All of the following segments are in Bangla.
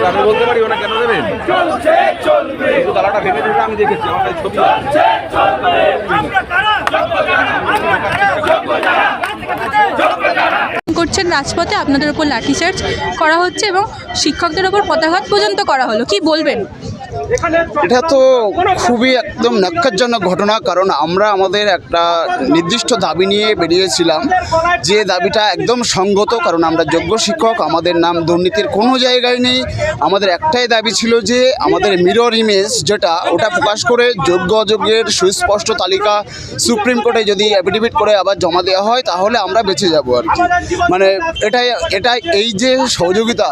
আমি বলতে পারি ওনা কেন দেবেন, কিন্তু তালাটা ভেঙে দিলে আমি দেখেছি, আমার কাছে ছবি করছেন রাজপথে, আপনাদের উপর লাঠিচার্জ করা হচ্ছে এবং শিক্ষকদের উপর পদাঘাত পর্যন্ত করা হলো, কি বলবেন? এটা তো খুবই একদম ন্যাক্কারজনক ঘটনা। কারণ আমরা আমাদের একটা নির্দিষ্ট দাবি নিয়ে বেরিয়েছিলাম, যে দাবিটা একদম সঙ্গত। কারণ আমরা যোগ্য শিক্ষক, আমাদের নাম দুর্নীতির কোনো জায়গায় নেই। আমাদের একটাই দাবি ছিল যে আমাদের মিরর ইমেজ যেটা, ওটা প্রকাশ করে যোগ্য অযোগ্যের সুস্পষ্ট তালিকা সুপ্রিম কোর্টে যদি অ্যাফিডেভিট করে আবার জমা দেওয়া হয়, তাহলে আমরা বেঁচে যাব আর কি। মানে এটাই এই যে সহযোগিতা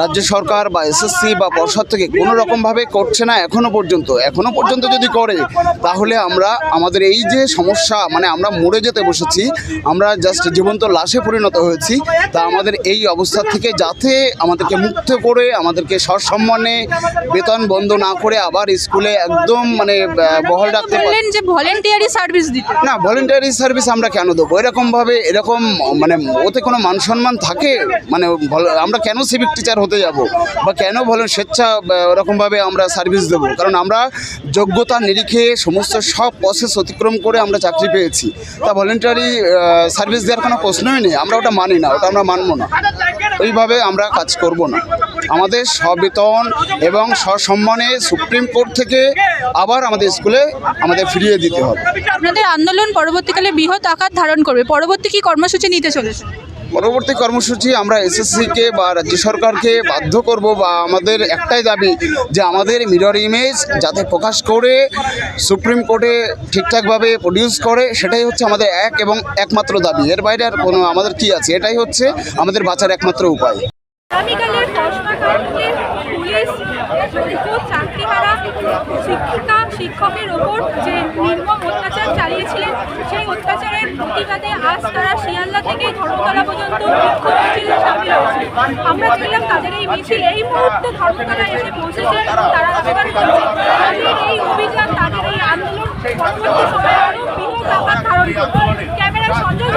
রাজ্য সরকার বা এসএসসি বা পর্ষদ থেকে কোনো রকমভাবে করছে না এখনো পর্যন্ত যদি করে, তাহলে আমরা আমাদের এই যে সমস্যা, মানে আমরা মরে যেতে বসেছি, আমরা জাস্ট জীবন্ত লাশে পরিণত হয়েছি। তা আমাদের এই অবস্থা থেকে যাতে আমাদেরকে মুক্ত করে, আমাদেরকে সসম্মানে বেতন বন্ধ না করে আবার স্কুলে একদম মানে বহাল রাখতে পারেন। যে ভলেন্টিয়ারি সার্ভিস দিতে, না, ভলেন্টারি সার্ভিস আমরা কেন দেবো? এরকম মানে ওতে কোনো মান সম্মান থাকে? মানে আমরা কেন সিভিক টিচার হতে যাব, বা কেন স্বেচ্ছা ওরকমভাবে আমরা সার্ভিস দেবো? কারণ আমরা যোগ্যতা নিরিখে সমস্ত সব প্রসেস অতিক্রম করে আমরা চাকরি পেয়েছি। তা ভলেন্টারি সার্ভিস দেওয়ার কোনো প্রশ্নই নেই। আমরা ওটা মানি না, ওটা আমরা মানবো না। ওইভাবে আমরা কাজ করব না। আমাদের সবেতন এবং সসম্মানে সুপ্রিম কোর্ট থেকে আবার আমাদের স্কুলে আমাদের ফিরিয়ে দিতে হবে। আপনাদের আন্দোলন পরবর্তীকালে বৃহৎ আকার ধারণ করবে, পরবর্তী কি কর্মসূচি নিতে চলেছে? পরবর্তী কর্মসূচি আমরা এসএসসিকে বা রাজ্য সরকারকে বাধ্য করব, বা আমাদের একটাই দাবি যে আমাদের মিরর ইমেজ যাতে প্রকাশ করে সুপ্রিম কোর্টে ঠিকঠাকভাবে প্রডিউস করে, সেটাই হচ্ছে আমাদের এক এবং একমাত্র দাবি। এর বাইরে আর কোনো আমাদের কি আছে? এটাই হচ্ছে আমাদের বাঁচার একমাত্র উপায়। আগামীকালের কসবাকাণ্ডে পুলিশ যোগ্য চাকরিহারা শিক্ষিকা শিক্ষকের ওপর যে নির্মম অত্যাচার চালিয়েছিলেন, সেই অত্যাচারের প্রতিবাদে আজ তারা শিয়ালদা থেকে ধর্মতলা পর্যন্ত বিক্ষোভ মিছিলে সামিল হয়েছে। আমরা দেখলাম তাদের এই মিছিল এই মুহূর্তে ধর্মতলা এসে পৌঁছেছে এবং তারা আহ্বান করছে তাদের এই অভিযান, তাদের এই আন্দোলন পরবর্তী সময়ে আরও বৃহৎ আকার ধারণ করবে। ক্যামেরায় সঞ্জয়।